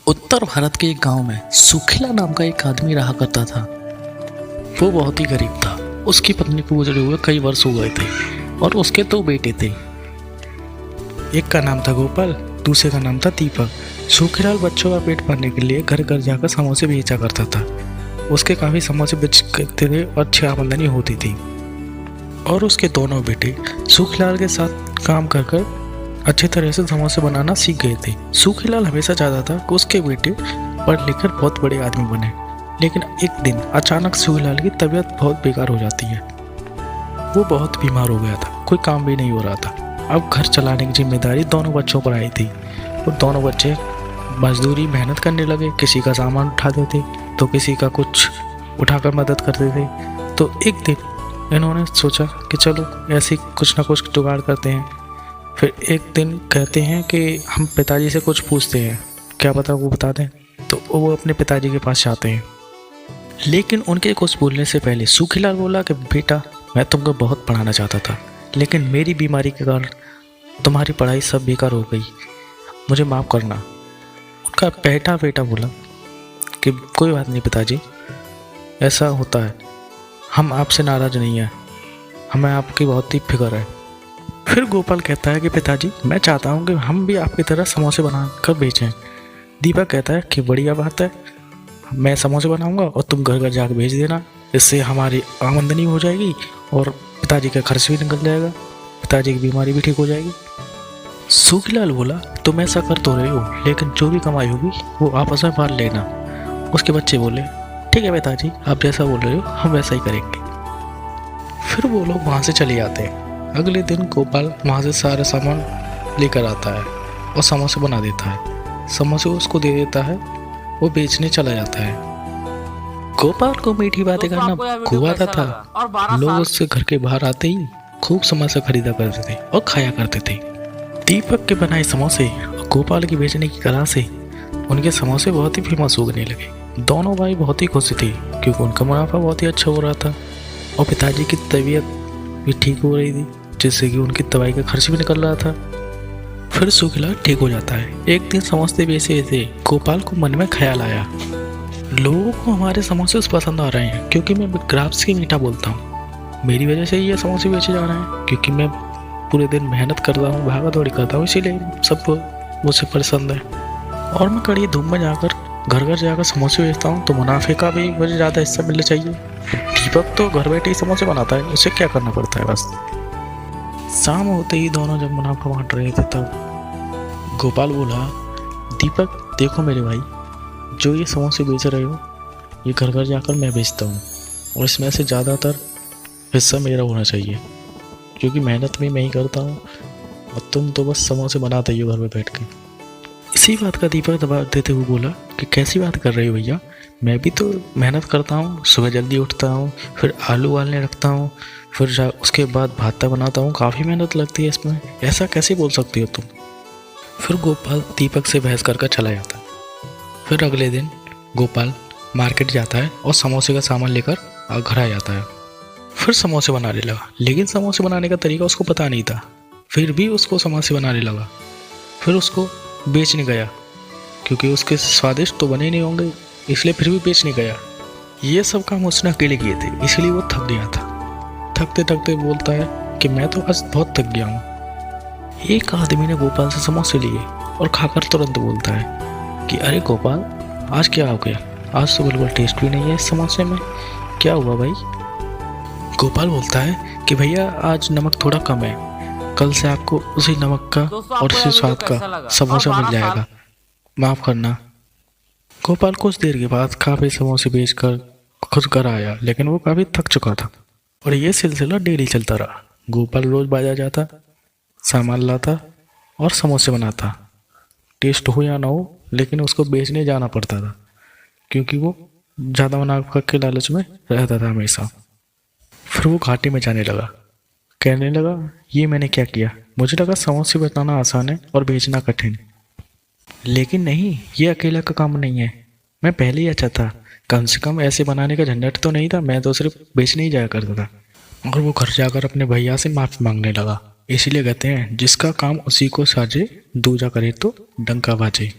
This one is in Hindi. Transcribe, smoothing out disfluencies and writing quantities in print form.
उत्तर भारत के एक गांव में सुखीला नाम का एक आदमी रहा करता था। वो बहुत ही गरीब था। उसकी पत्नी को गुजरे हुए कई वर्ष हो गए थे और उसके 2 बेटे थे। एक का नाम था गोपाल, दूसरे का नाम था दीपक। सुखीलाल बच्चों का पेट भरने के लिए घर घर जाकर समोसे बेचा करता था। उसके काफ़ी समोसे बेचते थे और अच्छी आमदनी होती थी। और उसके दोनों बेटे सुखीलाल के साथ काम कर कर अच्छी तरह से समोसे बनाना सीख गए थे। सुखीलाल हमेशा चाहता था कि उसके बेटे पढ़ लिखकर बहुत बड़े आदमी बने, लेकिन एक दिन अचानक सुखीलाल की तबीयत बहुत बेकार हो जाती है। वो बहुत बीमार हो गया था, कोई काम भी नहीं हो रहा था। अब घर चलाने की जिम्मेदारी दोनों बच्चों पर आई थी। वो दोनों बच्चे मजदूरी मेहनत करने लगे, किसी का सामान उठाते थे तो किसी का कुछ उठाकर मदद करते थे। तो एक दिन इन्होंने सोचा कि चलो ऐसे कुछ ना कुछ जुगाड़ करते हैं। फिर एक दिन कहते हैं कि हम पिताजी से कुछ पूछते हैं, क्या पता वो बता दें। तो वो अपने पिताजी के पास जाते हैं, लेकिन उनके कुछ बोलने से पहले सुखीलाल बोला कि बेटा, मैं तुमको बहुत पढ़ाना चाहता था, लेकिन मेरी बीमारी के कारण तुम्हारी पढ़ाई सब बेकार हो गई, मुझे माफ़ करना। उनका बेटा बोला कि कोई बात नहीं पिताजी, ऐसा होता है, हम आपसे नाराज़ नहीं हैं, हमें आपकी बहुत ही फिक्र है। फिर गोपाल कहता है कि पिताजी, मैं चाहता हूँ कि हम भी आपकी तरह समोसे बनाकर बेचें। दीपक कहता है कि बढ़िया बात है, मैं समोसे बनाऊंगा और तुम घर घर जाकर भेज देना, इससे हमारी आमदनी हो जाएगी और पिताजी का खर्च भी निकल जाएगा, पिताजी की बीमारी भी ठीक हो जाएगी। सुखीलाल बोला, तुम ऐसा कर तो रहे हो, लेकिन जो भी कमाई होगी वो आपस में बांट लेना। उसके बच्चे बोले, ठीक है पिताजी, आप जैसा बोल रहे हो हम वैसा ही करेंगे। फिर वो लोग वहाँ से चले जाते हैं। अगले दिन गोपाल वहाँ से सारा सामान लेकर आता है और समोसे बना देता है। समोसे उसको दे देता है, वो बेचने चला जाता है। गोपाल को मीठी बातें करना खूब आता था। लोग उससे घर के बाहर आते ही खूब समोसे खरीदा करते थे और खाया करते थे। दीपक के बनाए समोसे और गोपाल की बेचने की कला से उनके समोसे बहुत ही फेमस होने लगे। दोनों भाई बहुत ही खुश थे क्योंकि उनका मुनाफा बहुत ही अच्छा हो रहा था और पिताजी की तबीयत भी ठीक हो रही थी, जिससे कि उनकी दवाई का खर्च भी निकल रहा था। फिर सुखीलाल ठीक हो जाता है। एक दिन समोसे बेचे थे, गोपाल को मन में ख्याल आया, लोगों को हमारे समोसे पसंद आ रहे हैं क्योंकि मैं ग्राफ से मीठा बोलता हूँ। मेरी वजह से ये समोसे बेचे जा रहे हैं क्योंकि मैं पूरे दिन मेहनत करता हूँ, भागा दौड़ी करता हूँ, इसीलिए सबको मुझसे पसंद है। और मैं कड़ी धूप में जाकर घर घर जाकर समोसे बेचता हूँ तो मुनाफे का भी मुझे ज़्यादा हिस्सा मिलना चाहिए। दीपक तो घर बैठे ही समोसे बनाता है, उसे क्या करना पड़ता है बस। शाम होते ही दोनों जब मुनाफा बांट रहे थे तब गोपाल बोला, दीपक देखो मेरे भाई, जो ये समोसे बेच रहे हो ये घर घर जाकर मैं बेचता हूँ और इसमें से ज़्यादातर हिस्सा मेरा होना चाहिए क्योंकि मेहनत भी मैं ही करता हूँ और तुम तो बस समोसे बनाते ही हो घर में बैठ के। इसी बात का दीपक दबाव देते हुए बोला कि कैसी बात कर रहे हो भैया, मैं भी तो मेहनत करता हूँ, सुबह जल्दी उठता हूँ, फिर आलू उबालने रखता हूँ, फिर उसके बाद भाता बनाता हूँ, काफ़ी मेहनत लगती है इसमें, ऐसा कैसे बोल सकती हो तुम। फिर गोपाल दीपक से बहस कर चला जाता है। फिर अगले दिन गोपाल मार्केट जाता है और समोसे का सामान लेकर घर आ जाता है। फिर समोसे बनाने लगा, लेकिन समोसे बनाने का तरीका उसको पता नहीं था, फिर भी उसको समोसे बनाने लगा। फिर उसको बेचने गया क्योंकि उसके स्वादिष्ट तो बने नहीं होंगे, इसलिए फिर भी बेचने गया। ये सब काम उसने अकेले किए थे, इसलिए वो थक गया था। थकते थकते बोलता है कि मैं तो आज बहुत थक गया हूँ। एक आदमी ने गोपाल से समोसे लिए और खाकर तुरंत बोलता है कि अरे गोपाल, आज क्या हो गया, आज तो बिल्कुल टेस्ट भी नहीं है इस समोसे में, क्या हुआ भाई। गोपाल बोलता है कि भैया आज नमक थोड़ा कम है, कल से आपको उसी नमक का और उसी स्वाद का समोसा मिल जाएगा, माफ़ करना। गोपाल कुछ देर के बाद काफ़ी समोसे बेचकर खुद घर आया, लेकिन वो काफ़ी थक चुका था और ये सिलसिला डेली चलता रहा। गोपाल रोज़ बाजार जाता, सामान लाता और समोसे बनाता, टेस्ट हो या ना हो लेकिन उसको बेचने जाना पड़ता था क्योंकि वो ज़्यादा मुनाफा के लालच में रहता था हमेशा। फिर वो घाटे में जाने लगा, कहने लगा, ये मैंने क्या किया, मुझे लगा समोसे बनाना आसान है और बेचना कठिन, लेकिन नहीं, ये अकेला का काम नहीं है, मैं पहले ही अच्छा था, कम से कम ऐसे बनाने का झंझट तो नहीं था, मैं तो सिर्फ बेचने ही जाया करता था। और वो घर जाकर अपने भैया से माफ़ी मांगने लगा। इसीलिए कहते हैं जिसका काम उसी को साजे, दूजा करे तो डंका बाजे।